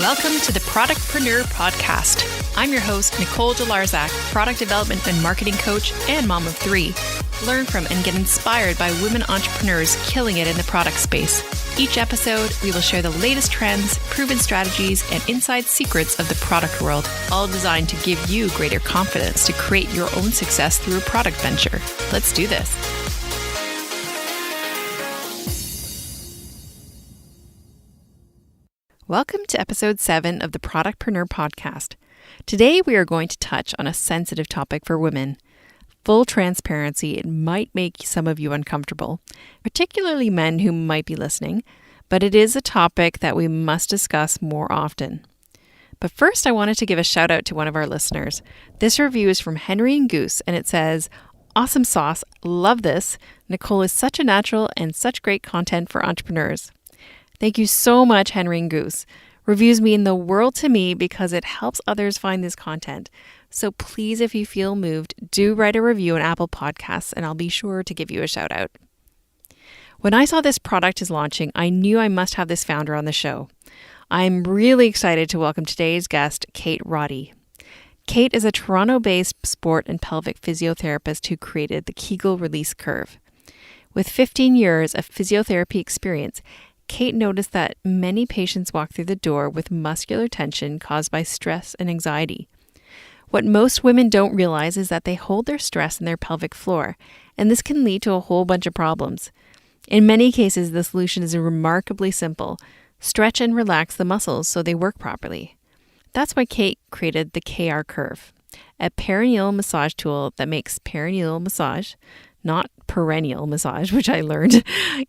Welcome to the Productpreneur Podcast. I'm your host, Nicole Jalarzak, product development and marketing coach and mom of three. Learn from and get inspired by women entrepreneurs killing it in the product space. Each episode, we will share the latest trends, proven strategies, and inside secrets of the product world, all designed to give you greater confidence to create your own success through a product venture. Let's do this. Welcome to episode 7 of the Productpreneur Podcast. Today, we are going to touch on a sensitive topic for women. Full transparency, it might make some of you uncomfortable, particularly men who might be listening, but it is a topic that we must discuss more often. But first, I wanted to give a shout out to one of our listeners. This review is from Henry and Goose, and it says, "Awesome sauce, love this. Nicole is such a natural and such great content for entrepreneurs." Thank you so much, Henry and Goose. Reviews mean the world to me because it helps others find this content. So please, if you feel moved, do write a review on Apple Podcasts and I'll be sure to give you a shout out. When I saw this product is launching, I knew I must have this founder on the show. I'm really excited to welcome today's guest, Kate Roddy. Kate is a Toronto-based sport and pelvic physiotherapist who created the Kegel Release Curve. With 15 years of physiotherapy experience, Kate noticed that many patients walk through the door with muscular tension caused by stress and anxiety. What most women don't realize is that they hold their stress in their pelvic floor, and this can lead to a whole bunch of problems. In many cases, the solution is remarkably simple. Stretch and relax the muscles so they work properly. That's why Kate created the KR Curve, a perineal massage tool that makes perineal massage, not perennial massage, which I learned,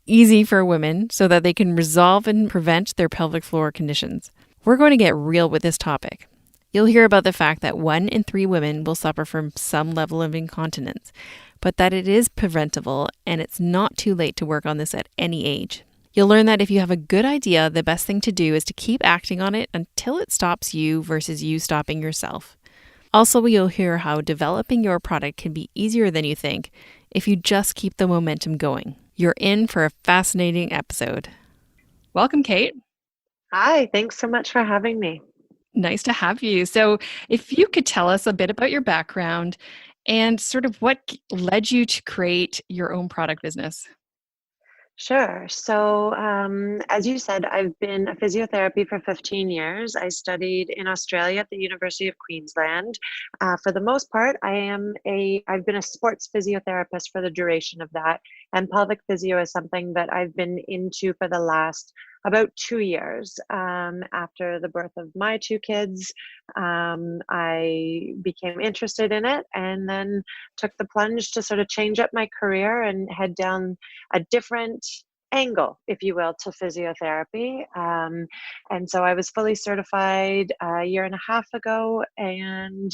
easy for women so that they can resolve and prevent their pelvic floor conditions. We're going to get real with this topic. You'll hear about the fact that 1 in 3 women will suffer from some level of incontinence, but that it is preventable and it's not too late to work on this at any age. You'll learn that if you have a good idea, the best thing to do is to keep acting on it until it stops you versus you stopping yourself. Also, you'll hear how developing your product can be easier than you think if you just keep the momentum going. You're in for a fascinating episode. Welcome, Kate. Hi, thanks so much for having me. Nice to have you. So if you could tell us a bit about your background and sort of what led you to create your own product business. Sure. So, as you said, I've been a physiotherapy for 15 years. I studied in Australia at the University of Queensland. For the most part, I've been a sports physiotherapist for the duration of that. And pelvic physio is something that I've been into for the last about 2 years. After the birth of my 2 kids, I became interested in it and then took the plunge to sort of change up my career and head down a different angle, if you will, to physiotherapy. And so I was fully certified a year and a half ago. And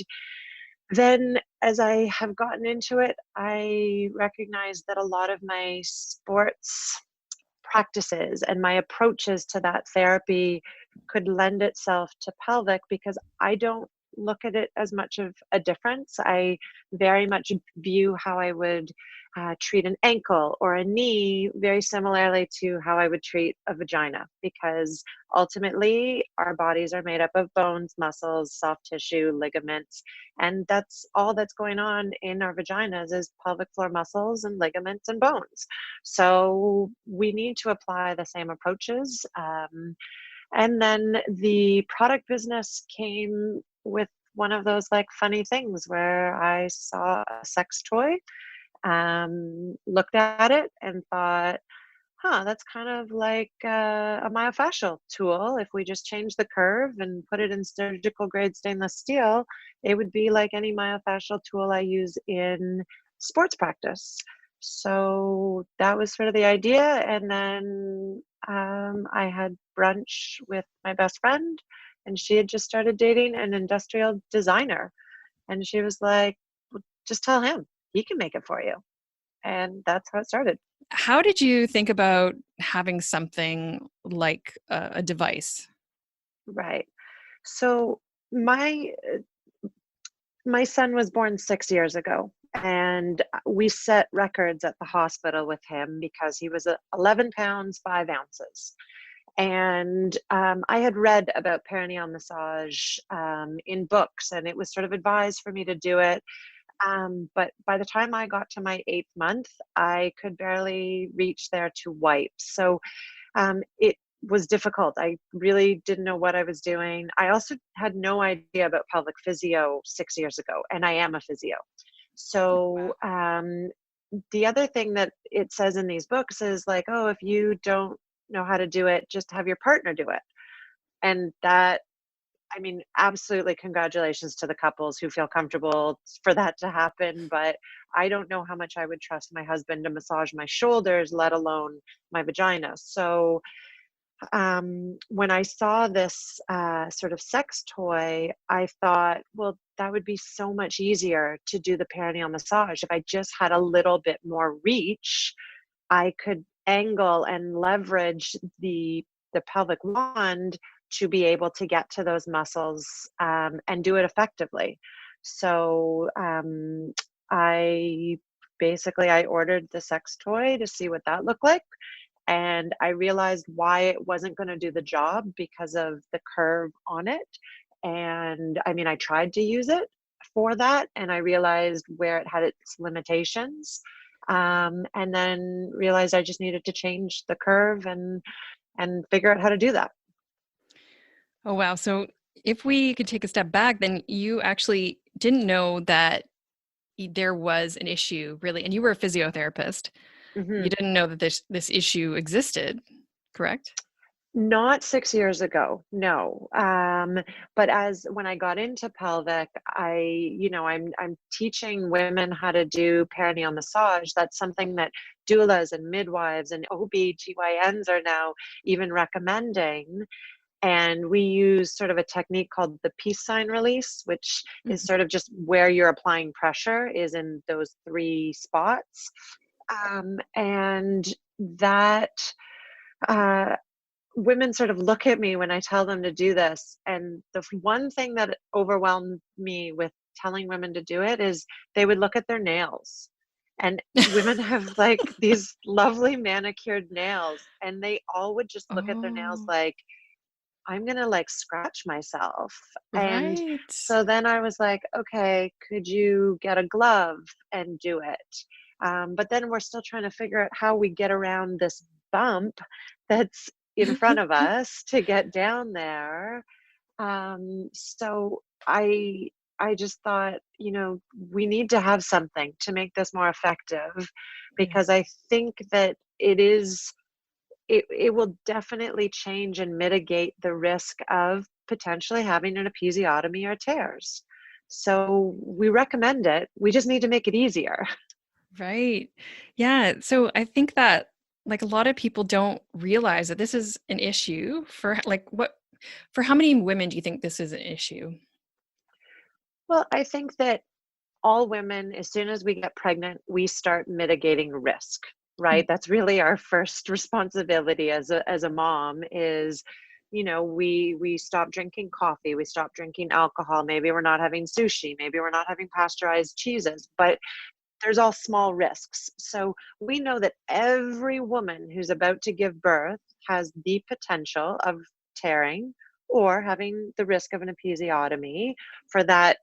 then as I have gotten into it, I recognized that a lot of my sports practices and my approaches to that therapy could lend itself to pelvic because I don't look at it as much of a difference. I very much view how I would treat an ankle or a knee very similarly to how I would treat a vagina, because ultimately our bodies are made up of bones, muscles, soft tissue, ligaments, and that's all that's going on in our vaginas is pelvic floor muscles and ligaments and bones. So we need to apply the same approaches. And then the product business came with one of those like funny things where I saw a sex toy, looked at it and thought, that's kind of like a myofascial tool. If we just change the curve and put it in surgical grade stainless steel, it would be like any myofascial tool I use in sports practice. So that was sort of the idea. And then I had brunch with my best friend, and she had just started dating an industrial designer. And she was like, "Well, just tell him, he can make it for you." And that's how it started. How did you think about having something like a device? Right. So my my son was born 6 years ago, and we set records at the hospital with him because he was 11 pounds 5 ounces. And I had read about perineal massage in books, and it was sort of advised for me to do it. But by the time I got to my 8th month, I could barely reach there to wipe. So it was difficult. I really didn't know what I was doing. I also had no idea about pelvic physio 6 years ago, and I am a physio. So the other thing that it says in these books is like, oh, if you don't know how to do it, just have your partner do it. And that, I mean, absolutely congratulations to the couples who feel comfortable for that to happen. But I don't know how much I would trust my husband to massage my shoulders, let alone my vagina. So when I saw this sort of sex toy, I thought, well, that would be so much easier to do the perineal massage. If I just had a little bit more reach, I could angle and leverage the pelvic wand to be able to get to those muscles and do it effectively. So I I ordered the sex toy to see what that looked like, and I realized why it wasn't going to do the job because of the curve on it. And I mean, I tried to use it for that, and I realized where it had its limitations. And then realized I just needed to change the curve and figure out how to do that. Oh, wow. So if we could take a step back, then you actually didn't know that there was an issue, really, and you were a physiotherapist. You hmm didn't know that this issue existed, correct? Not 6 years ago, no. But as when I got into pelvic, I'm teaching women how to do perineal massage. That's something that doulas and midwives and OB/GYNs are now even recommending. And we use sort of a technique called the peace sign release, which is Mhm. sort of just where you're applying pressure is in those three spots. And that uh, women sort of look at me when I tell them to do this. And the one thing that overwhelmed me with telling women to do it is they would look at their nails. And women have like these lovely manicured nails, and they all would just look at their nails Oh, like, I'm gonna like scratch myself. And right. so then I was like, okay, could you get a glove and do it? But then we're still trying to figure out how we get around this bump that's in front of us to get down there. So I just thought, we need to have something to make this more effective, Yeah. because I think that it will definitely change and mitigate the risk of potentially having an episiotomy or tears. So we recommend it. We just need to make it easier. Right. Yeah. So I think that like a lot of people don't realize that this is an issue for for how many women do you think this is an issue? Well, I think that all women, as soon as we get pregnant, we start mitigating risk, Mm. right? That's really our first responsibility as a mom is, we stop drinking coffee, we stop drinking alcohol, maybe we're not having sushi, maybe we're not having pasteurized cheeses, but there's all small risks. So we know that every woman who's about to give birth has the potential of tearing or having the risk of an episiotomy for that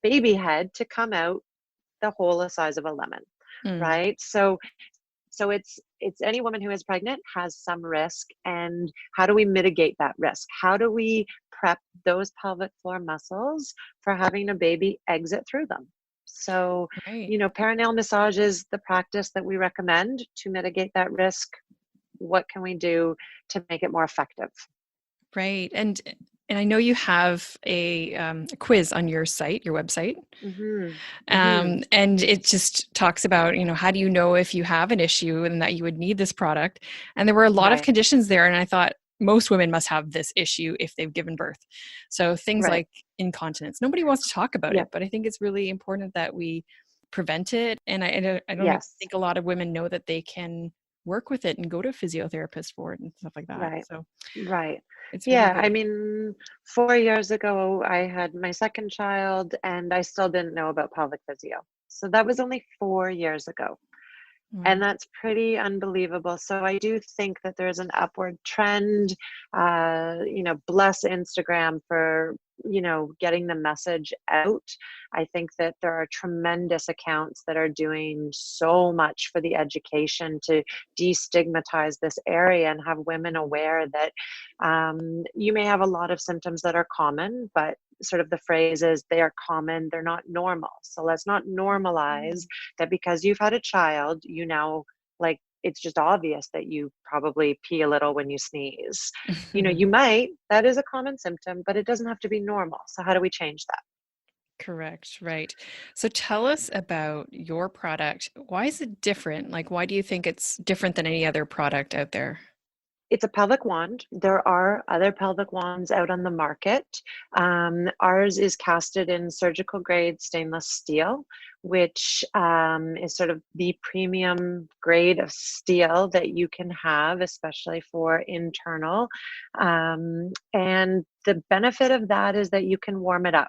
baby head to come out the whole size of a lemon, Mm. right? So it's any woman who is pregnant has some risk, and how do we mitigate that risk? How do we prep those pelvic floor muscles for having a baby exit through them? So, Right. perineal massage is the practice that we recommend to mitigate that risk. What can we do to make it more effective? Right. And I know you have a quiz on your site, your website. Mhm. Mhm. And it just talks about, how do you know if you have an issue and that you would need this product? And there were a lot of Right. conditions there. And I thought most women must have this issue if they've given birth. So things Right. like incontinence, nobody wants to talk about Yeah. it, but I think it's really important that we prevent it. And I don't even Yes. think a lot of women know that they can work with it and go to a physiotherapist for it and stuff like that. Right. So Right. it's really Yeah, good. I mean, 4 years ago, I had my second child, and I still didn't know about pelvic physio. So that was only 4 years ago. And Wow. that's pretty unbelievable. So I do think that there's an upward trend. Bless Instagram for, getting the message out. I think that there are tremendous accounts that are doing so much for the education to destigmatize this area and have women aware that you may have a lot of symptoms that are common, but sort of the phrase is they are common, they're not normal. So let's not normalize that because you've had a child, you now, like, it's just obvious that you probably pee a little when you sneeze. You might, that is a common symptom, but it doesn't have to be normal. So how do we change that? Correct. Right. So tell us about your product. Why is it different? Like, why do you think it's different than any other product out there? It's a pelvic wand. There are other pelvic wands out on the market. Ours is casted in surgical grade stainless steel, which is sort of the premium grade of steel that you can have, especially for internal. And the benefit of that is that you can warm it up.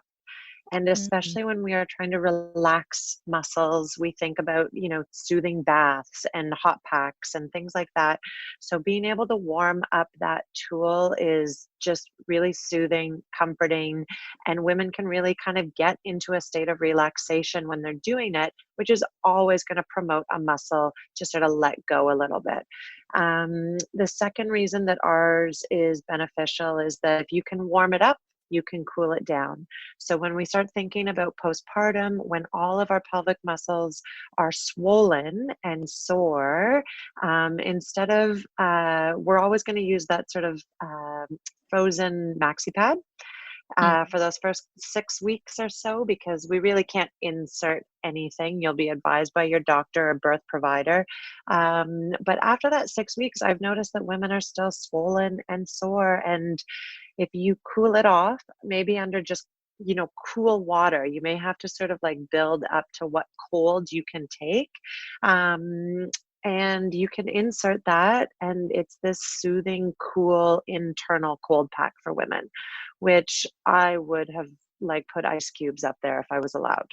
And Mm, especially when we are trying to relax muscles, we think about, soothing baths and hot packs and things like that. So being able to warm up that tool is just really soothing, comforting, and women can really kind of get into a state of relaxation when they're doing it, which is always going to promote a muscle to sort of let go a little bit. The second reason that ours is beneficial is that if you can warm it up, you can cool it down. So when we start thinking about postpartum, when all of our pelvic muscles are swollen and sore, instead of, we're always going to use that sort of frozen maxi pad mm, for those first 6 weeks or so, because we really can't insert anything. You'll be advised by your doctor or birth provider. But after that 6 weeks, I've noticed that women are still swollen and sore. And if you cool it off, maybe under just, cool water, you may have to sort of like build up to what cold you can take. Um, and you can insert that, and it's this soothing, cool internal cold pack for women, which I would have like put ice cubes up there if I was allowed.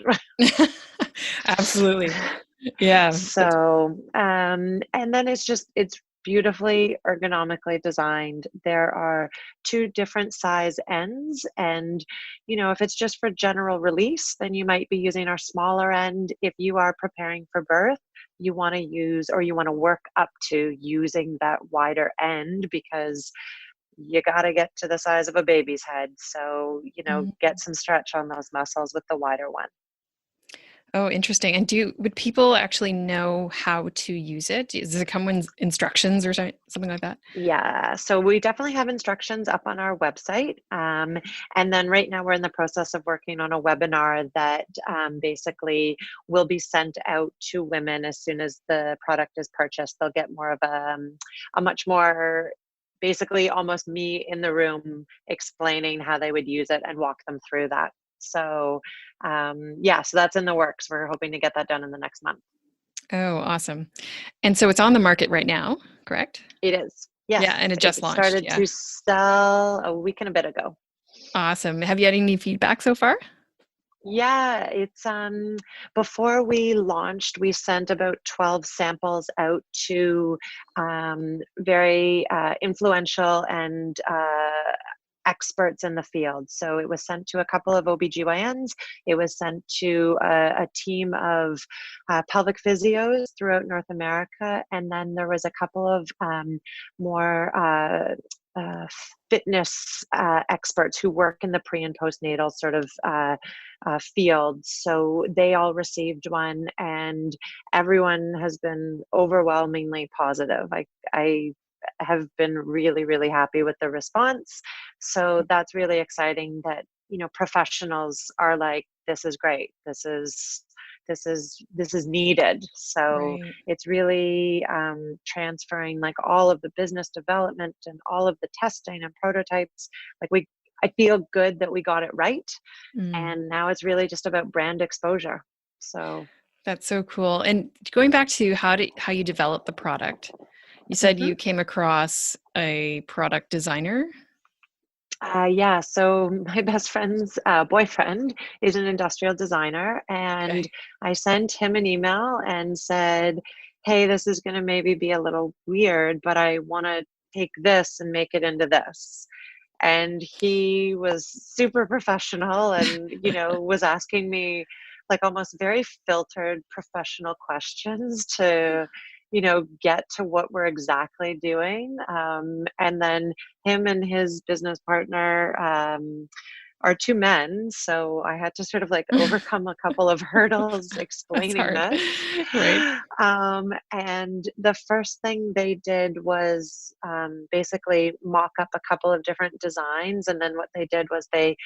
absolutely. Yeah. And then it's beautifully ergonomically designed. There are two different size ends. And, if it's just for general release, then you might be using our smaller end. If you are preparing for birth, you want to use, or you want to work up to using that wider end, because you got to get to the size of a baby's head. So, Mm. get some stretch on those muscles with the wider one. Oh, interesting. And would people actually know how to use it? Does it come with instructions or something like that? Yeah, so we definitely have instructions up on our website. And then right now we're in the process of working on a webinar that basically will be sent out to women as soon as the product is purchased. They'll get more of a much more, basically almost me in the room explaining how they would use it and walk them through that. So yeah, so that's in the works. We're hoping to get that done in the next month. Oh, awesome. And so it's on the market right now, correct? It is. Yeah, Yes, and it just it launched. started Yeah. to sell a week and a bit ago. Awesome. Have you had any feedback so far? Yeah, it's before we launched, we sent about 12 samples out to very influential and experts in the field. So it was sent to a couple of OBGYNs. It was sent to a team of pelvic physios throughout North America. And then there was a couple of more uh, fitness experts who work in the pre and postnatal sort of field. So they all received one, and everyone has been overwhelmingly positive. I have been really, really happy with the response. So that's really exciting that, professionals are like, this is great. This is needed. So Right. it's really transferring like all of the business development and all of the testing and prototypes. I feel good that we got it right, Mm, and now it's really just about brand exposure. So that's so cool. And going back to how you develop the product, you said mhm. you came across a product designer. Yeah, so my best friend's boyfriend is an industrial designer, and Okay. I sent him an email and said, hey, this is going to maybe be a little weird, but I want to take this and make it into this. And he was super professional and, was asking me like almost very filtered professional questions to, get to what we're exactly doing. And then him and his business partner, are two men, so I had to sort of like overcome a couple of hurdles That's explaining hard. this. Right. And the first thing they did was basically mock up a couple of different designs, and then what they did was they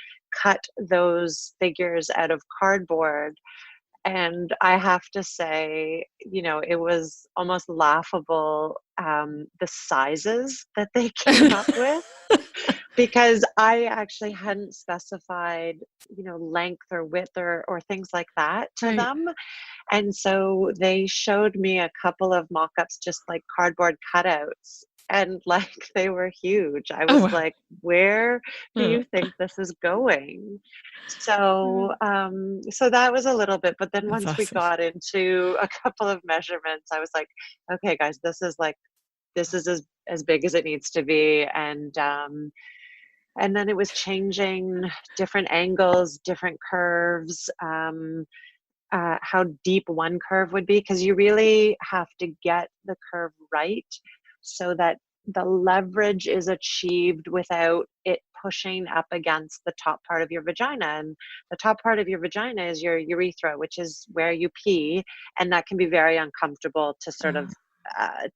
cut those figures out of cardboard. And I have to say, it was almost laughable, the sizes that they came up with, because I actually hadn't specified, length or width or things like that to Right. them. And so they showed me a couple of mock-ups, just like cardboard cutouts. And like they were huge. I Oh, was wow. like, where do Uh, you think this is going? So that was a little bit, but then That's once we awesome. got into a couple of measurements, I was like, okay, guys, this is as big as it needs to be. And then it was changing different angles, different curves, how deep one curve would be, because you really have to get the curve right so that the leverage is achieved without it pushing up against the top part of your vagina. And the top part of your vagina is your urethra, which is where you pee, and that can be very uncomfortable to sort of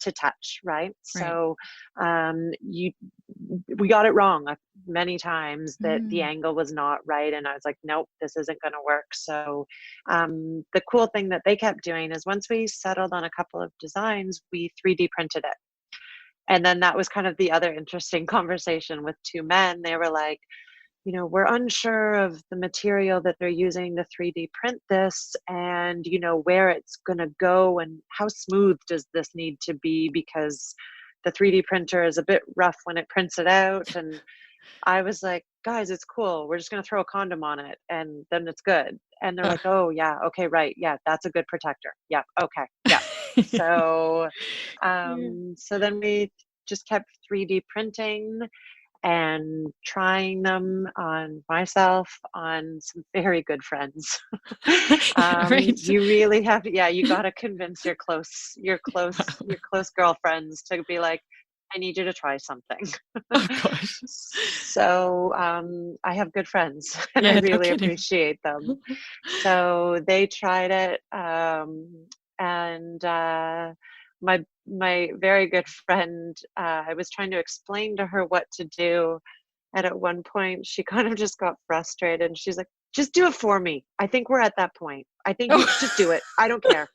to touch, right? Right. So you we got it wrong many times, that the Mm. angle was not right, and I was like, nope, this isn't going to work. So the cool thing that they kept doing is once we settled on a couple of designs, we 3D printed it. And then that was kind of the other interesting conversation with two men. They were like, we're unsure of the material that they're using to 3D print this, and, where it's going to go and how smooth does this need to be, because the 3D printer is a bit rough when it prints it out. And I was like, guys, it's cool. We're just going to throw a condom on it and then it's good. And they're Uh. like, oh, yeah. Okay. Right. Yeah. That's a good protector. Yeah. Okay. Yeah. So, Yeah. so then we just kept 3D printing and trying them on myself, on some very good friends. Right. You really have to, yeah, you got to convince Wow. your close girlfriends to be like, I need you to try something. Oh, gosh. So I have good friends and I Yeah, no really kidding. appreciate them. So they tried it, and my very good friend, I was trying to explain to her what to do, and at one point she kind of just got frustrated and she's like, just do it for me. I think we're at that point. I think you Oh, just do it. I don't care.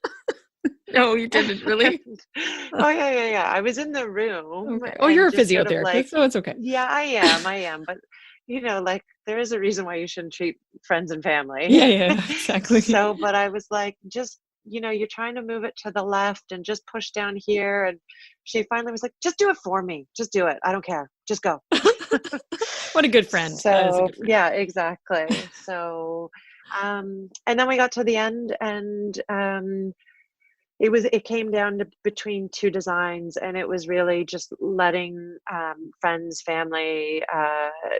no, you didn't really? Oh, yeah. I was in the room Okay. Oh, you're and a just sort of like, physiotherapist, so it's okay. yeah, I am. But, like there is a reason why you shouldn't treat friends and family. Yeah, yeah, exactly. So, but I was like, just, you're trying to move it to the left and just push down here. And she finally was like, just do it for me. Just do it. I don't care. Just go. What a good friend. That is a So, good friend. yeah, exactly. So, and then we got to the end, and it came down to between two designs, and it was really just letting friends, family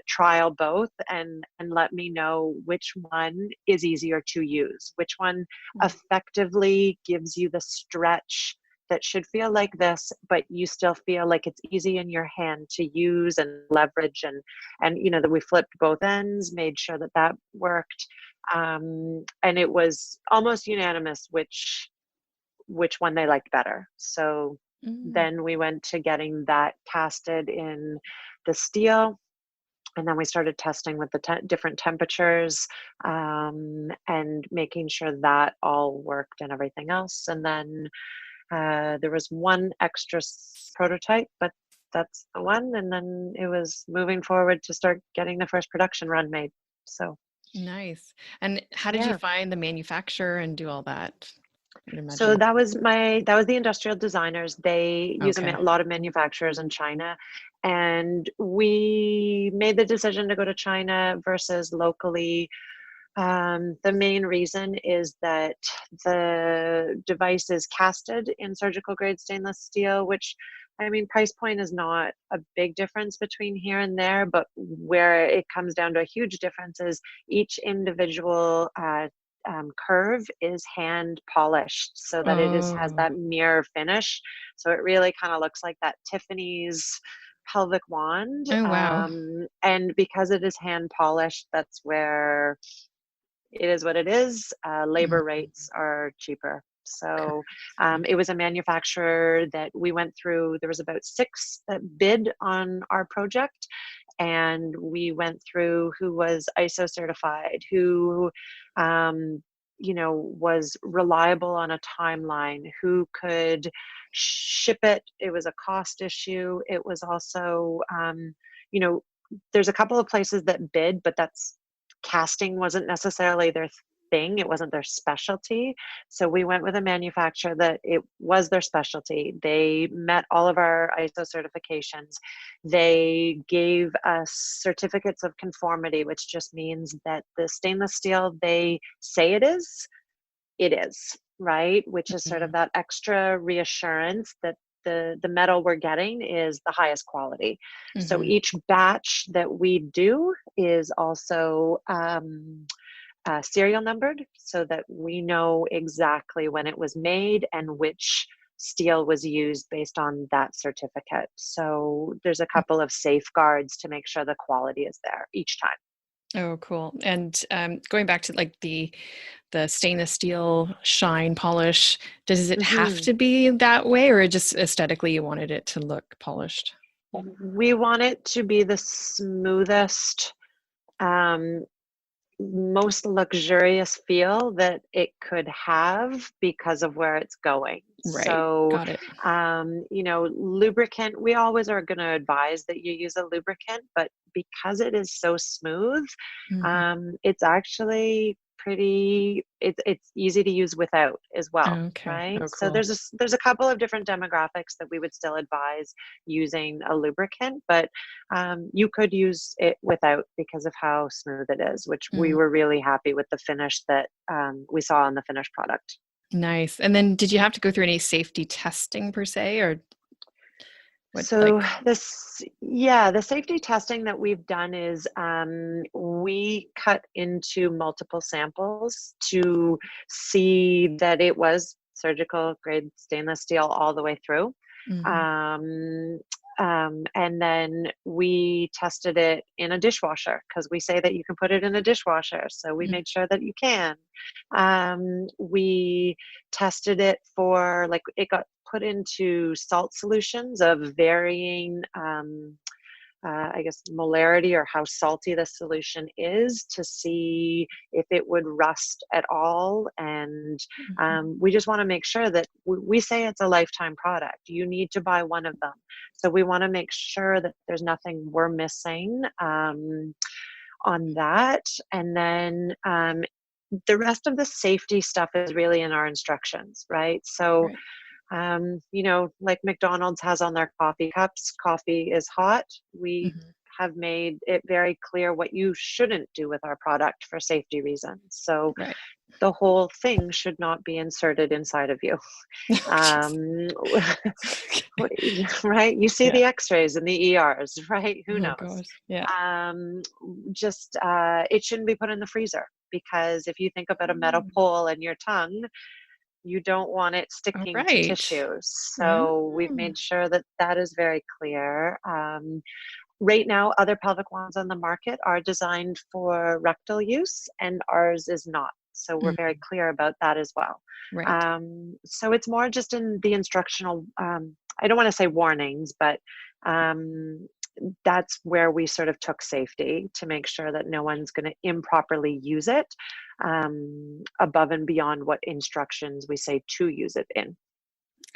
trial both, and let me know which one is easier to use, which one Mm. effectively gives you the stretch that should feel like this, but you still feel like it's easy in your hand to use and leverage. And that we flipped both ends, made sure that that worked. And it was almost unanimous which one they liked better. So Mm. then we went to getting that casted in the steel. And then we started testing with the different temperatures, and making sure that all worked and everything else. And then there was one extra prototype, but that's the one. And then it was moving forward to start getting the first production run made. So, Nice. And how did you yeah. find the manufacturer and do all that? I'd So imagine. that was the industrial designers. They use Okay. a lot of manufacturers in China, and we made the decision to go to China versus locally, The main reason is that the device is casted in surgical grade stainless steel, which, I mean, price point is not a big difference between here and there, but where it comes down to a huge difference is each individual curve is hand polished so that has Oh, that mirror finish. So it really kind of looks like that Tiffany's pelvic wand. oh wow. And because it is hand polished, that's where it is what it is. Labor Mhm. rates are cheaper. So it was a manufacturer that we went through. There was about 6 that bid on our project, and we went through who was ISO certified, who was reliable on a timeline, who could ship it. It was a cost issue. It was also you know there's a couple of places that bid, but that's casting wasn't necessarily their thing. It wasn't their specialty. So we went with a manufacturer that it was their specialty. They met all of our ISO certifications. They gave us certificates of conformity, which just means that the stainless steel they say it is, right? Which is sort of Mhm. that extra reassurance that the metal we're getting is the highest quality. So Mhm. each batch that we do is also serial numbered so that we know exactly when it was made and which steel was used based on that certificate. So there's a couple of safeguards to make sure the quality is there each time. Oh, cool. And going back to like the stainless steel shine polish, does it have Mhm. to be that way, or just aesthetically you wanted it to look polished? We want it to be the smoothest, um, most luxurious feel that it could have because of where it's going. Right. So, Got it. lubricant, we always are going to advise that you use a lubricant, but because it is so smooth, Mhm. it's actually it's easy to use without as well, Okay. right? Oh, So cool. there's a couple of different demographics that we would still advise using a lubricant, but you could use it without because of how smooth it is, which we Mm, were really happy with the finish that we saw on the finished product. nice. And then did you have to go through any safety testing per se, or what, So like? the safety testing that we've done is we cut into multiple samples to see that it was surgical grade stainless steel all the way through. Mhm. Um, and then we tested it in a dishwasher because we say that you can put it in a dishwasher. So we Mm, made sure that you can. We tested it for, like, it got put into salt solutions of varying, I guess, molarity or how salty the solution is to see if it would rust at all. And mhm. we just want to make sure that we say it's a lifetime product. You need to buy one of them. So we want to make sure that there's nothing we're missing on that. And then the rest of the safety stuff is really in our instructions, right? So Right. like McDonald's has on their coffee cups, coffee is hot. We Mhm. have made it very clear what you shouldn't do with our product for safety reasons. So Right. the whole thing should not be inserted inside of you. Oh, jeez. Um, right? You see Yeah. the x-rays and the ERs, right? Who Oh knows? gosh. Yeah. Um, just it shouldn't be put in the freezer because if you think about a metal Mm. pole in your tongue, you don't want it All sticking to right. tissues. Ah. So we've made sure that that is very clear. Right now, other pelvic wands on the market are designed for rectal use, and ours is not. So we're very Mhm. clear about that as well. Right. So it's more just in the instructional, I don't want to say warnings, but um, that's where we sort of took safety to make sure that no one's going to improperly use it above and beyond what instructions we say to use it in.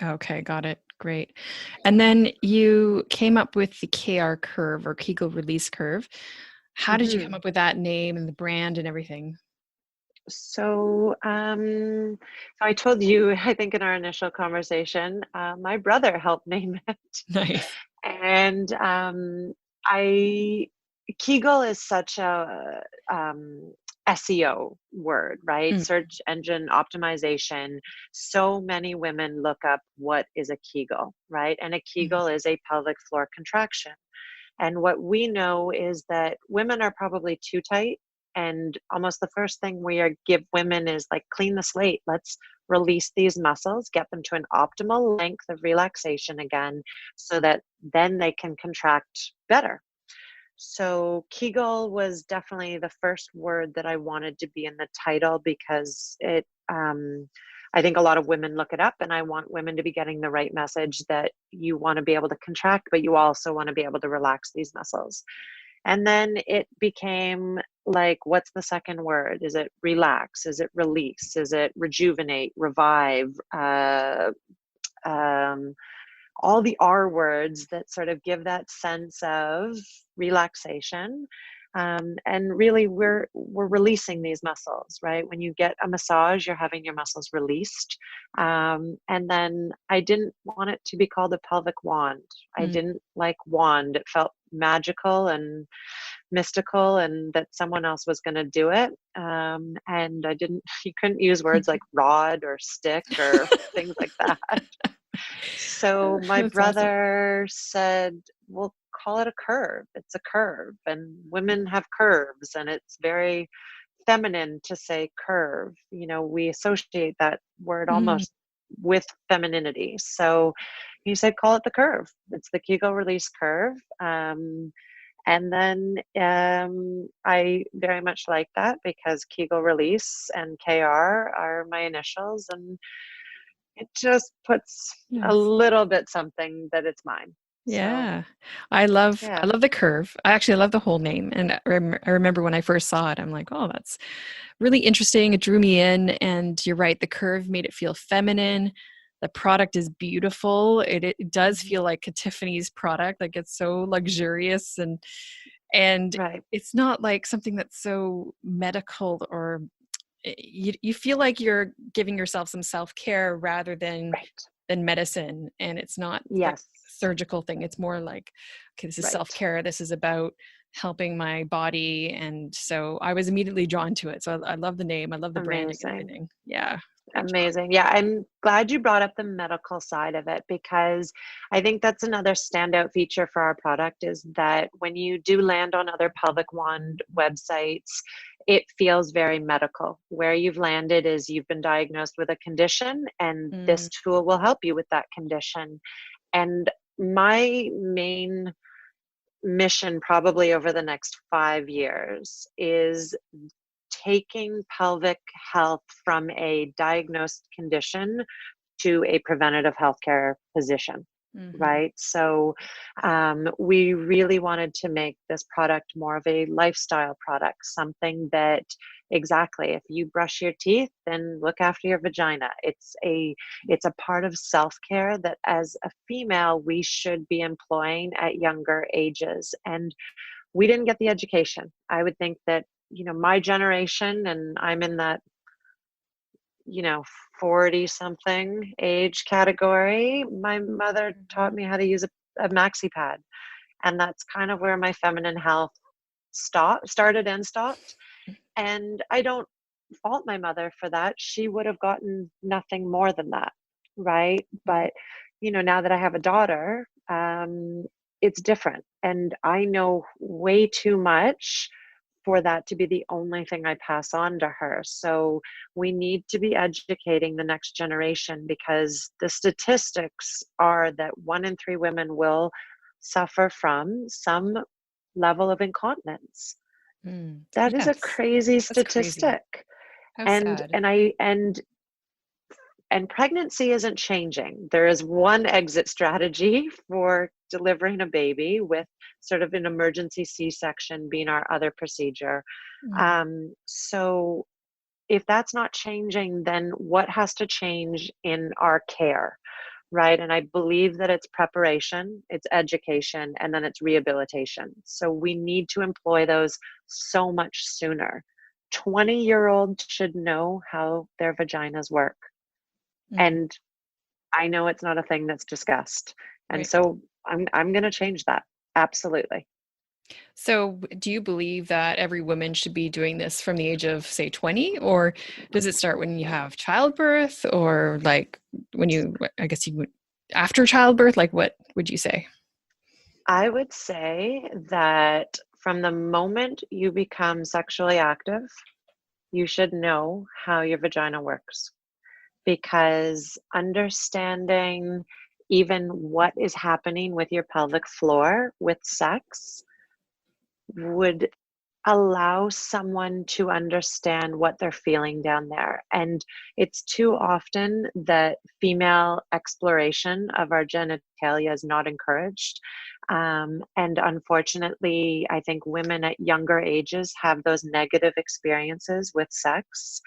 Okay, got it. Great. And then you came up with the KR curve or Kegel Release Curve. How did you come Mhm. up with that name and the brand and everything? So I told you, I think in our initial conversation, my brother helped name it, Nice. and I Kegel is such a SEO word, right? Mm. Search engine optimization. So many women look up what is a Kegel, right? And a Mm. Kegel is a pelvic floor contraction. And what we know is that women are probably too tight. And almost the first thing give women is like, clean the slate. Let's release these muscles, get them to an optimal length of relaxation again, so that then they can contract better. So Kegel was definitely the first word that I wanted to be in the title, because I think a lot of women look it up, and I want women to be getting the right message that you want to be able to contract, but you also want to be able to relax these muscles. And then it became like, what's the second word? Is it relax? Is it release? Is it rejuvenate, revive? Um, all the R words that sort of give that sense of relaxation. And really, we're releasing these muscles, right? When you get a massage, you're having your muscles released. And then I didn't want it to be called a pelvic wand. I Mm. didn't like wand. It felt magical and mystical, and that someone else was going to do it. And I didn't. You couldn't use words like rod or stick or things like that. So my That's awesome. brother said, "We'll call it a curve. It's a curve, and women have curves, and it's very feminine to say curve. You know, we associate that word Mm. almost with femininity." So he said, "Call it the curve. It's the Kegel Release Curve." And then I very much like that, because Kegel Release and KR are my initials, and it just puts a Nice. little bit something that it's mine. So, Yeah. I yeah, love the curve. I actually love the whole name. And I remember when I first saw it, I'm like, oh, that's really interesting. It drew me in. And you're right, the curve made it feel feminine. The product is beautiful. It does mhm, feel like a Tiffany's product. Like it's so luxurious, and right, it's not like something that's so medical, or you feel like you're giving yourself some self-care rather right. than medicine. And it's not like Yes, a surgical thing. It's more like, okay, this is right. self-care. This is about helping my body. And so I was immediately drawn to it. So I love the name. I love the branding and Amazing. everything. Yeah. Great job. Amazing. Yeah, I'm glad you brought up the medical side of it, because I think that's another standout feature for our product, is that when you do land on other pelvic wand websites, it feels very medical. Where you've landed is you've been diagnosed with a condition, and Mm. this tool will help you with that condition. And my main mission, probably over the next 5 years, is taking pelvic health from a diagnosed condition to a preventative healthcare position, Hmm. right? So we really wanted to make this product more of a lifestyle product, something that, exactly, if you brush your teeth, then look after your vagina. It's a part of self-care that as a female we should be employing at younger ages. And we didn't get the education. I would think that, my generation, and I'm in that, you know, 40 something age category, my mother taught me how to use a maxi pad. And that's kind of where my feminine health started and stopped. And I don't fault my mother for that. She would have gotten nothing more than that. Right. But, now that I have a daughter, it's different. And I know way too much for that to be the only thing I pass on to her. So we need to be educating the next generation, because the statistics are that 1 in 3 women will suffer from some level of incontinence. Mm. That is a Yes. crazy That's crazy. statistic. How And sad. and I and pregnancy isn't changing. There is one exit strategy for delivering a baby, with sort of an emergency C-section being our other procedure. Mm. So if that's not changing, then what has to change in our care, right? And I believe that it's preparation, it's education, and then it's rehabilitation. So we need to employ those so much sooner. 20-year-olds should know how their vaginas work. Mm. And I know it's not a thing that's discussed. And Right. so I'm going to change that. Absolutely. So, do you believe that every woman should be doing this from the age of, say, 20? Or does it start when you have childbirth or like when you, I guess you would, after childbirth? Like, what would you say? I would say that from the moment you become sexually active, you should know how your vagina works, because understanding even what is happening with your pelvic floor with sex would allow someone to understand what they're feeling down there. And it's too often that female exploration of our genitalia is not encouraged. And unfortunately, I think women at younger ages have those negative experiences with sex.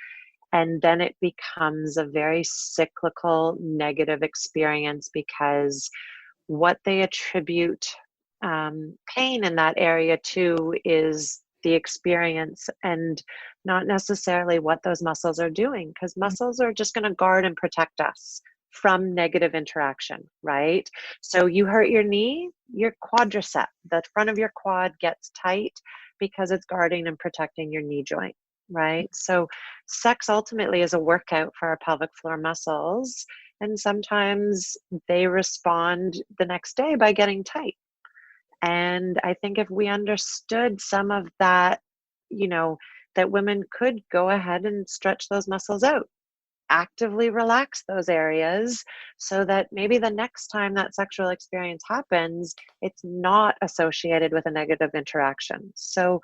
And then it becomes a very cyclical negative experience, because what they attribute pain in that area to is the experience, and not necessarily what those muscles are doing, because muscles are just going to guard and protect us from negative interaction, right? So you hurt your knee, your quadricep, the front of your quad gets tight because it's guarding and protecting your knee joint, right? So sex ultimately is a workout for our pelvic floor muscles, and sometimes they respond the next day by getting tight. And I think if we understood some of that, you know, that women could go ahead and stretch those muscles out, actively relax those areas, so that maybe the next time that sexual experience happens, it's not associated with a negative interaction. So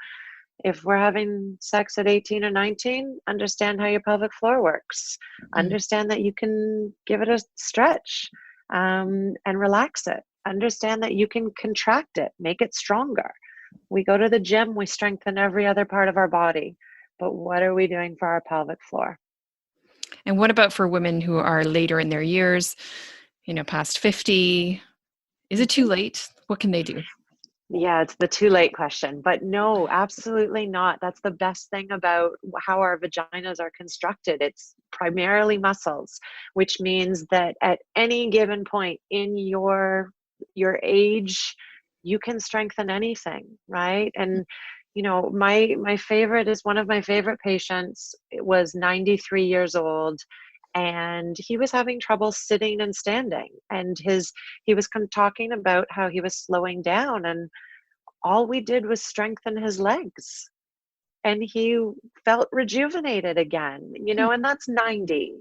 if we're having sex at 18 or 19, understand how your pelvic floor works. Mm. Understand that you can give it a stretch, and relax it. Understand that you can contract it, make it stronger. We go to the gym, we strengthen every other part of our body. But what are we doing for our pelvic floor? And what about for women who are later in their years, past 50? Is it too Mhm. late? What can they do? Yeah, it's the too late question, but no, absolutely not. That's the best thing about how our vaginas are constructed. It's primarily muscles, which means that at any given point in your age, you can strengthen anything, right? And my favorite is one of my favorite patients. It was 93 years old, and he was having trouble sitting and standing, and he was talking about how he was slowing down, and all we did was strengthen his legs, and he felt rejuvenated again, and that's 90.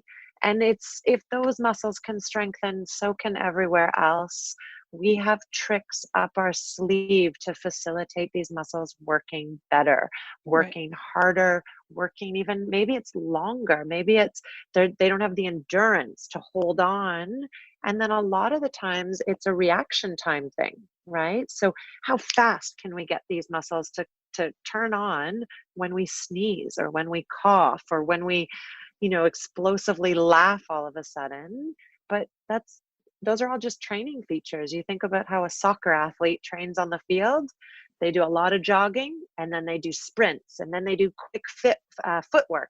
And it's, if those muscles can strengthen, so can everywhere else. We have tricks up our sleeve to facilitate these muscles working better, Right. working harder, working even, maybe it's longer, maybe it's they don't have the endurance to hold on. And then a lot of the times it's a reaction time thing, right? So how fast can we get these muscles to turn on when we sneeze, or when we cough, or when we, explosively laugh all of a sudden? But those are all just training features. You think about how a soccer athlete trains on the field. They do a lot of jogging, and then they do sprints, and then they do quick fit footwork.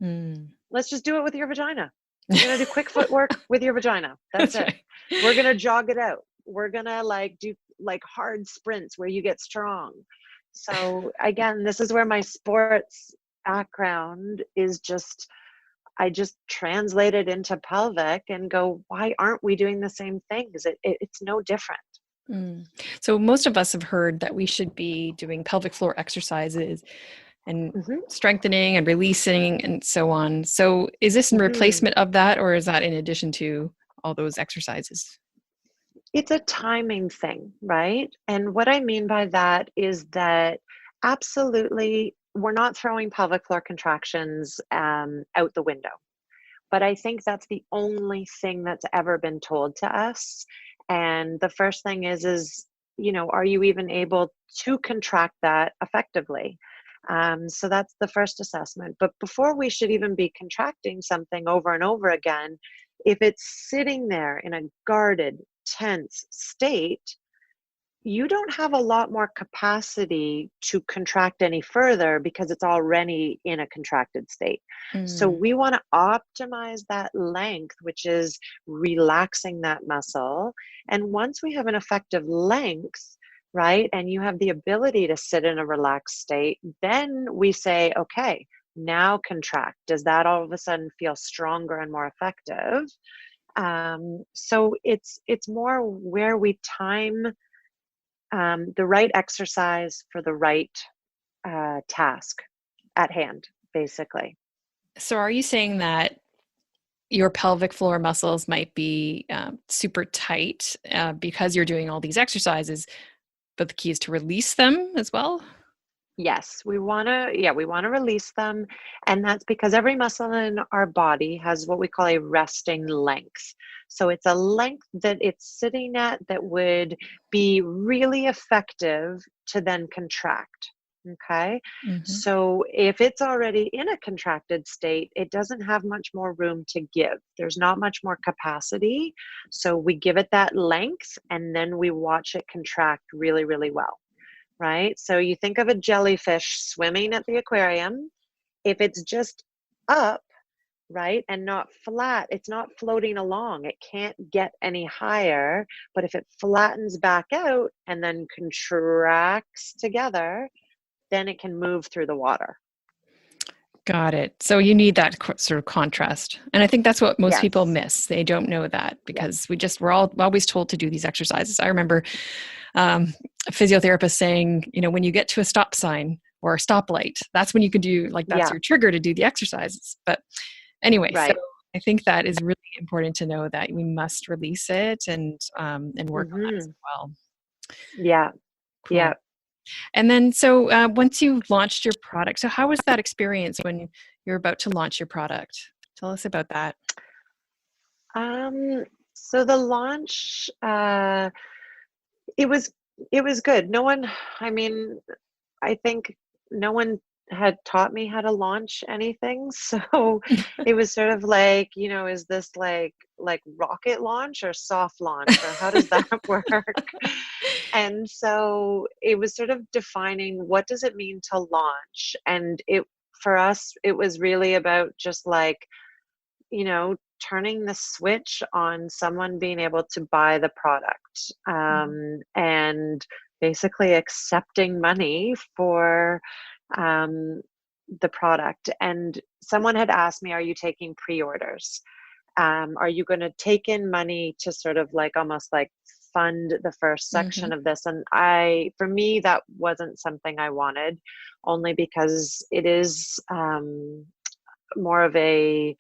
Mm. Let's just do it with your vagina. We're going to do quick footwork with your vagina. That's That's it. right. We're going to jog it out. We're going to do like hard sprints where you get strong. So again, this is where my sports background is just, I just translate it into pelvic and go, why aren't we doing the same things? It's no different. Mm. So most of us have heard that we should be doing pelvic floor exercises and Hmm. strengthening and releasing and so on. So is this in Hmm. replacement of that, or is that in addition to all those exercises? It's a timing thing, right? And what I mean by that is that absolutely, we're not throwing pelvic floor contractions out the window. But I think that's the only thing that's ever been told to us. And the first thing is, are you even able to contract that effectively? So that's the first assessment. But before we should even be contracting something over and over again, if it's sitting there in a guarded, tense state, you don't have a lot more capacity to contract any further because it's already in a contracted state. So Mm. we want to optimize that length, which is relaxing that muscle. And once we have an effective length, right? And you have the ability to sit in a relaxed state, then we say, okay, now contract. Does that all of a sudden feel stronger and more effective? So it's more where we time the right exercise for the right task at hand, basically. So are you saying that your pelvic floor muscles might be super tight because you're doing all these exercises, but the key is to release them as well? Yes, we want to release them. And that's because every muscle in our body has what we call a resting length. So it's a length that it's sitting at that would be really effective to then contract. Okay. Hmm. So if it's already in a contracted state, it doesn't have much more room to give. There's not much more capacity. So we give it that length and then we watch it contract really, really well, right? So you think of a jellyfish swimming at the aquarium. If it's just up, right, and not flat, it's not floating along. It can't get any higher. But if it flattens back out and then contracts together, then it can move through the water. Got it. So you need that sort of contrast. And I think that's what most people Yes. miss. They don't know that Yeah. because we're all always told to do these exercises. I remember a physiotherapist saying, when you get to a stop sign or a stoplight, that's when you can do, like, that's Yeah. your trigger to do the exercises. But anyway, so Right. I think that is really important to know that we must release it and work on that as Hmm. well. Yeah. Cool. Yeah. And then, so once you launched your product, so how was that experience when you're about to launch your product? Tell us about that. So the launch, it was it was good. No one, I mean, I think no one had taught me how to launch anything. So it was sort of like, is this like rocket launch or soft launch or how does that work? And so it was sort of defining what does it mean to launch? And it for us, it was really about just like, turning the switch on someone being able to buy the product, Mhm. and basically accepting money for um, the product. And someone had asked me, are you taking pre-orders? Are you going to take in money to sort of like almost like fund the first section Mhm. of this? And for me, that wasn't something I wanted, only because it is more of a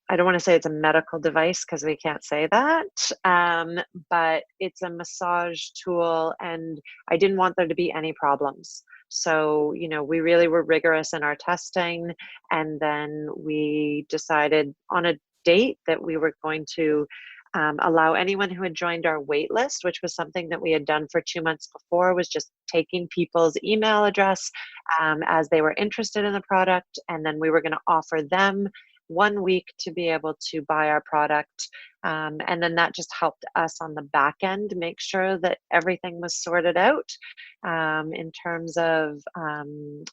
I don't want to say it's a medical device because we can't say that, but it's a massage tool, and I didn't want there to be any problems. So, we really were rigorous in our testing, and then we decided on a date that we were going to allow anyone who had joined our wait list, which was something that we had done for 2 months before, was just taking people's email address as they were interested in the product, and then we were going to offer them 1 week to be able to buy our product. And then that just helped us on the back end make sure that everything was sorted out in terms of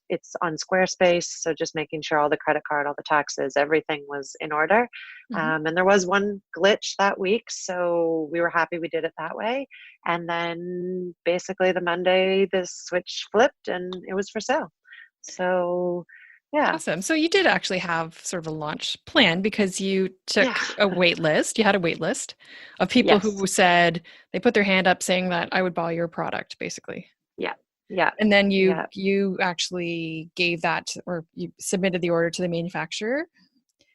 it's on Squarespace. So just making sure all the credit card, all the taxes, everything was in order. Mhm. And there was one glitch that week. So we were happy we did it that way. And then basically the Monday, the switch flipped and it was for sale. So yeah. Awesome. So you did actually have sort of a launch plan because you Yeah. took a wait list. You had a wait list of people Yes. who said they put their hand up saying that I would buy your product, basically. Yeah. Yeah. And then you Yeah. you actually gave that, or you submitted the order to the manufacturer.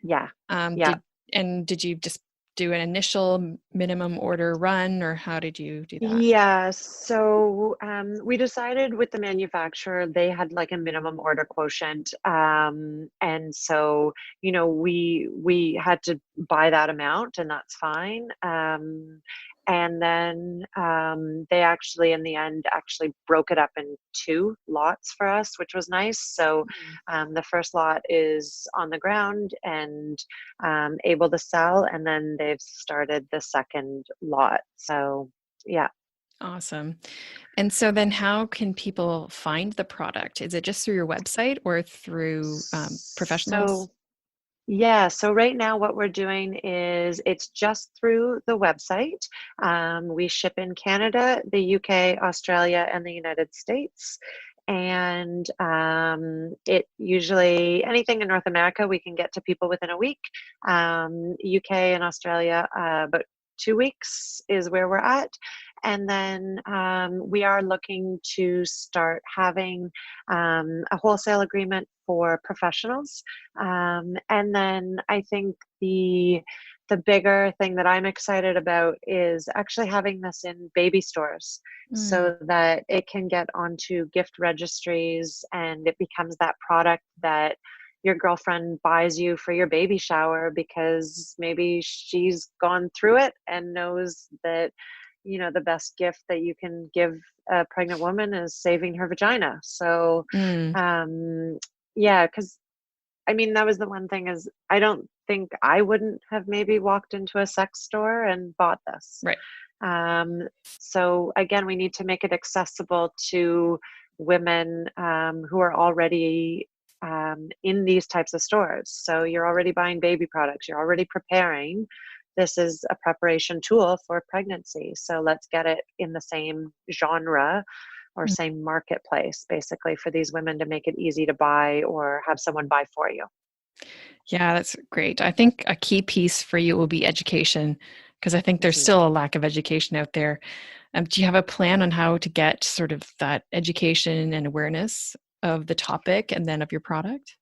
Yeah. Yeah. Did you just do an initial minimum order run, or how did you do that? Yeah, so we decided with the manufacturer they had like a minimum order quotient, and so we had to buy that amount, and that's fine. And then they actually, in the end, actually broke it up in two lots for us, which was nice. So Mm. the first lot is on the ground and able to sell, and then they've started the second lot. So yeah. Awesome. And so then how can people find the product? Is it just through your website or through So professionals? Yeah, so right now what we're doing is it's just through the website. We ship in Canada, the UK, Australia, and the United States. And it usually, anything in North America, we can get to people within a week. UK and Australia, about 2 weeks is where we're at. And then we are looking to start having a wholesale agreement for professionals. And then I think the bigger thing that I'm excited about is actually having this in baby stores Mm. so that it can get onto gift registries and it becomes that product that your girlfriend buys you for your baby shower because maybe she's gone through it and knows that, the best gift that you can give a pregnant woman is saving her vagina. So, Mm. um, yeah, because I mean, that was the one thing is I don't think I wouldn't have maybe walked into a sex store and bought this. Right. Um, so again, we need to make it accessible to women who are already in these types of stores. So you're already buying baby products, you're already preparing. This is a preparation tool for pregnancy. So let's get it in the same genre or same marketplace, basically, for these women to make it easy to buy or have someone buy for you. Yeah, that's great. I think a key piece for you will be education, because I think there's Mhm. still a lack of education out there. Do you have a plan on how to get sort of that education and awareness of the topic and then of your product?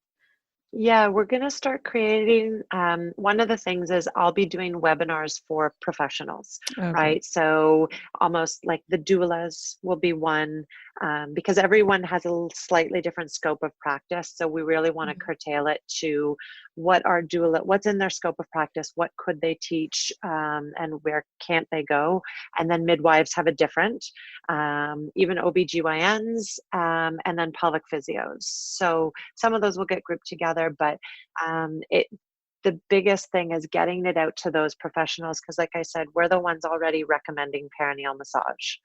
Yeah, we're going to start creating. One of the things is I'll be doing webinars for professionals, Oh, great. right? So almost like the doulas will be one because everyone has a slightly different scope of practice. So we really want to Mhm. curtail it to what's in their scope of practice, what could they teach, and where can't they go? And then midwives have a different, even OBGYNs, and then pelvic physios. So some of those will get grouped together, but it the biggest thing is getting it out to those professionals because, like I said, we're the ones already recommending perineal massage.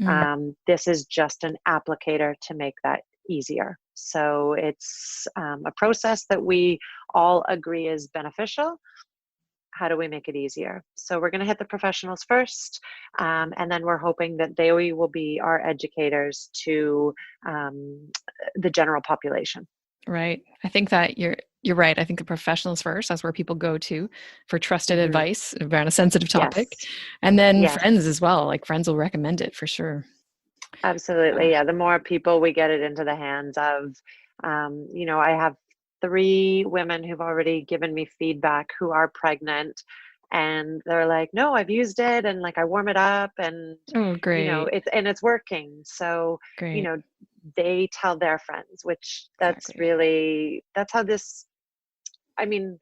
Mm. This is just an applicator to make that easier. So it's a process that we all agree is beneficial. How do we make it easier? So we're going to hit the professionals first, and then we're hoping that they will be our educators to um, the general population. Right. I think that you're right. I think the professionals first, that's where people go to for trusted Mhm. advice around a sensitive topic. Yes. And then Yes. friends as well. Like friends will recommend it for sure. Absolutely. Yeah. Yeah. The more people we get it into the hands of, I have 3 women who've already given me feedback who are pregnant and they're like, no, I've used it and like I warm it up and, Oh, great. it's working. So, you Great. know, they tell their friends, which Exactly. that's how this I mean,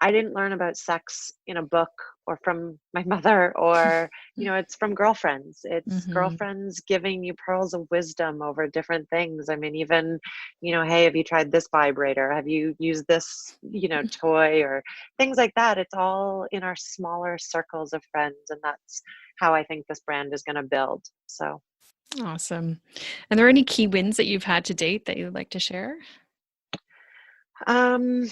I didn't learn about sex in a book or from my mother or, it's from girlfriends. It's Mm-hmm. girlfriends giving you pearls of wisdom over different things. I mean, even, hey, have you tried this vibrator? Have you used this, toy or things like that? It's all in our smaller circles of friends. And that's how I think this brand is going to build. So, Awesome. And there any key wins that you've had to date that you'd like to share? um,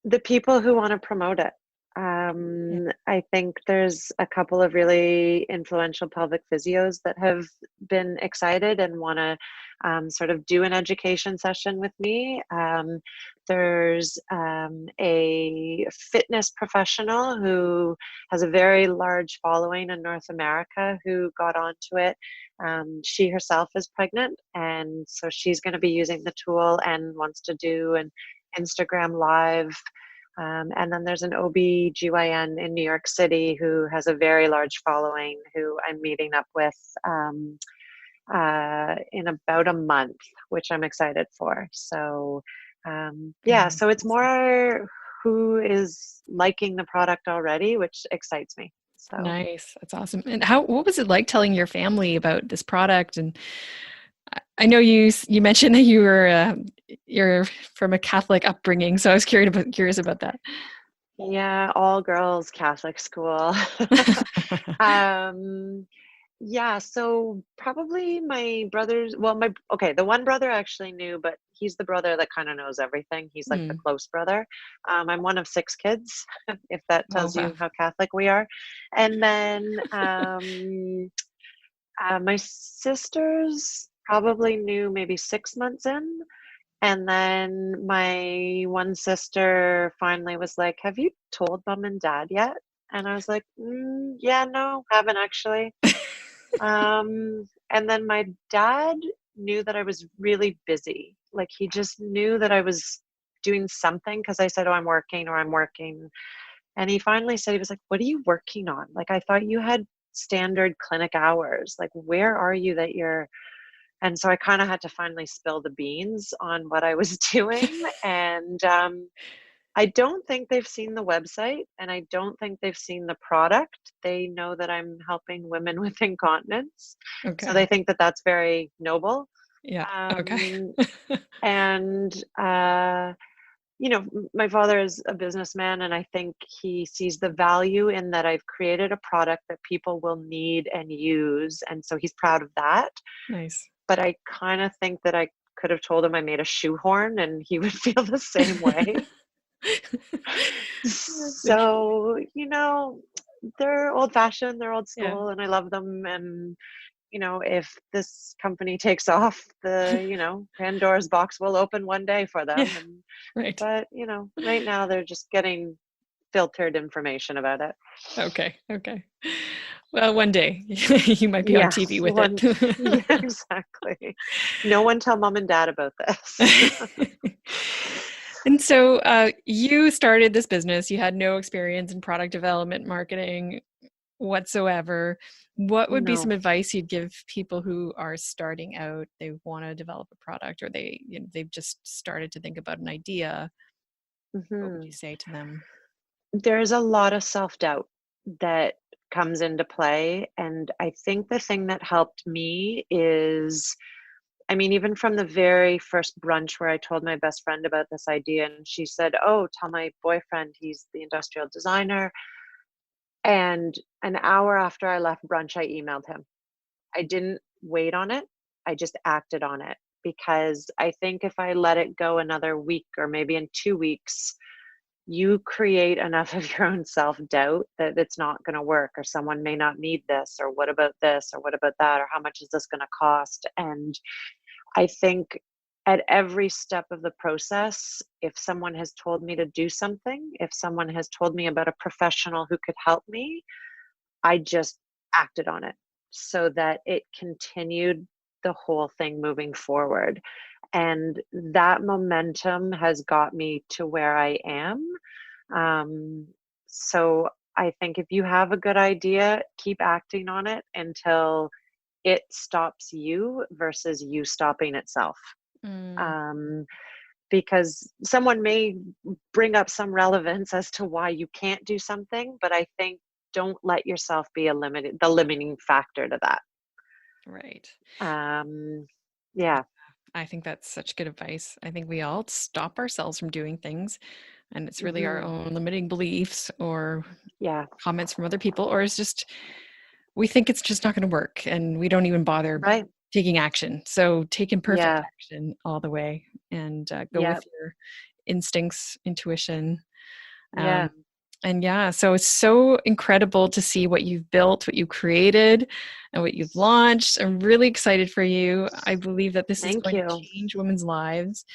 the people who want to promote it. Yeah. I think there's a couple of really influential pelvic physios that have been excited and want to sort of do an education session with me. There's a fitness professional who has a very large following in North America who got onto it. She herself is pregnant, and so she's going to be using the tool and wants to do an Instagram live. And then there's an OB/GYN in New York City who has a very large following who I'm meeting up with in about a month, which I'm excited for. So, yeah, Yeah. so it's Awesome. more who is liking the product already, which excites me. So, Nice. That's awesome. And what was it like telling your family about this product? And I know you mentioned that you're from a Catholic upbringing, so I was curious about that. yeah, all girls Catholic school. um, Yeah, so probably my brothers, well, the one brother actually knew, but he's the brother that kind of knows everything. He's like the Mm. close brother. I'm one of 6 kids, if that Oh, tells wow. you how Catholic we are. And then my sisters probably knew maybe 6 months in. And then my one sister finally was like, "Have you told mom and dad yet?" And I was like, "Yeah, no, haven't actually." And then my dad knew that I was really busy. Like he just knew that I was doing something because I said, "Oh, I'm working," or "I'm working." And he finally said, he was like, "What are you working on? Like, I thought you had standard clinic hours. Like, where are you that you're—" And so I kind of had to finally spill the beans on what I was doing. And I don't think they've seen the website and I don't think they've seen the product. They know that I'm helping women with incontinence. So they Okay. think that that's very noble. Yeah. Okay. Um, and, my father is a businessman, and I think he sees the value in that I've created a product that people will need and use. And so he's proud of that. Nice. But I kind of think that I could have told him I made a shoehorn and he would feel the same way. That's interesting. So, they're old fashioned, they're old Yeah. school, and I love them. And, if this company takes off, Pandora's box will open one day for Yeah. them. And, Right. but, right now they're just getting filtered information about it. Okay. Okay. Well, one day you might be on TV Yes, with it. yeah, exactly. No one tell mom and dad about this. And so you started this business. You had no experience in product development, marketing whatsoever. What would be some No. advice you'd give people who are starting out? They want to develop a product, or they've just started to think about an idea. What would you Mhm. say to them? There's a lot of self-doubt that comes into play, and I think the thing that helped me is, I mean, even from the very first brunch where I told my best friend about this idea, and she said, "Oh, tell my boyfriend, he's the industrial designer." And an hour after I left brunch, I emailed him. I didn't wait on it, I just acted on it, because I think if I let it go another week or maybe in 2 weeks, you create enough of your own self-doubt that it's not going to work, or someone may not need this, or what about this, or what about that, or how much is this going to cost. And I think at every step of the process, if someone has told me to do something, if someone has told me about a professional who could help me, I just acted on it so that it continued the whole thing moving forward. And that momentum has got me to where I am. Um, so I think if you have a good idea, keep acting on it until it stops you versus you stopping itself. Mm, Um, because someone may bring up some relevance as to why you can't do something, but I think don't let yourself be the limiting factor to that. right. Um, yeah, I think that's such good advice. I think we all stop ourselves from doing things, and it's really our hmm, own limiting beliefs or yeah, comments from other people, or it's just we think it's just not going to work and we don't even bother right, taking action. So take imperfect yeah, action all the way and go yeah, with your instincts, intuition. Um, yeah. and yeah, so it's so incredible to see what you've built, what you created, and what you've launched. I'm really excited for you. I believe that this is Thank going to you, change women's lives.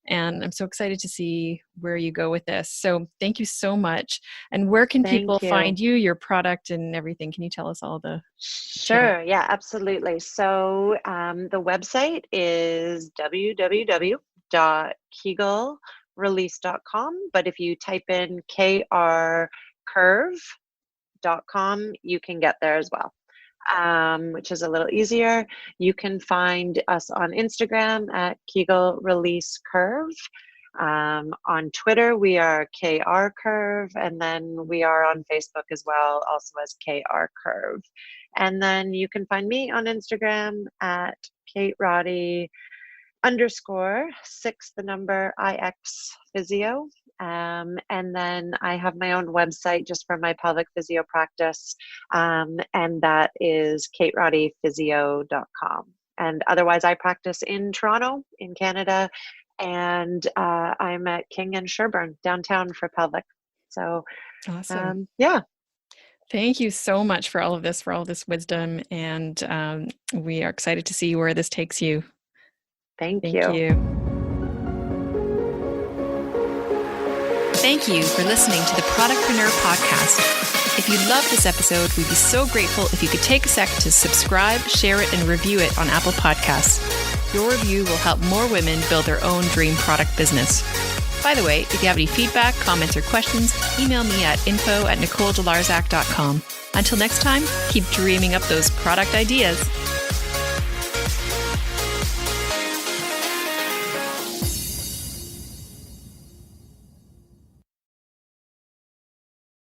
And I'm so excited to see where you go with this. So thank you so much. And where can people thank find you. you, your product, and everything? Can you tell us all the details? Sure, yeah, absolutely. So the website is www.kegelrelease.com, but if you type in krcurve.com, you can get there as well, which is a little easier. You can find us on Instagram at Kegel Release Curve. On Twitter, we are KR Curve, and then we are on Facebook as well, also as KR Curve. And then you can find me on Instagram at Kate Roddy _6, the number IX physio. And then I have my own website just for my pelvic physio practice, and that is kateroddyphysio.com. And otherwise, I practice in Toronto, in Canada, and I'm at King and Sherburne downtown for pelvic. So Awesome. yeah. Thank you so much for all of this, wisdom. And we are excited to see where this takes you. Thank Thank you. you. Thank you for listening to the Productpreneur Podcast. If you loved this episode, we'd be so grateful if you could take a second to subscribe, share it, and review it on Apple Podcasts. Your review will help more women build their own dream product business. By the way, if you have any feedback, comments, or questions, email me at info@nicoledelarzac.com. Until next time, keep dreaming up those product ideas.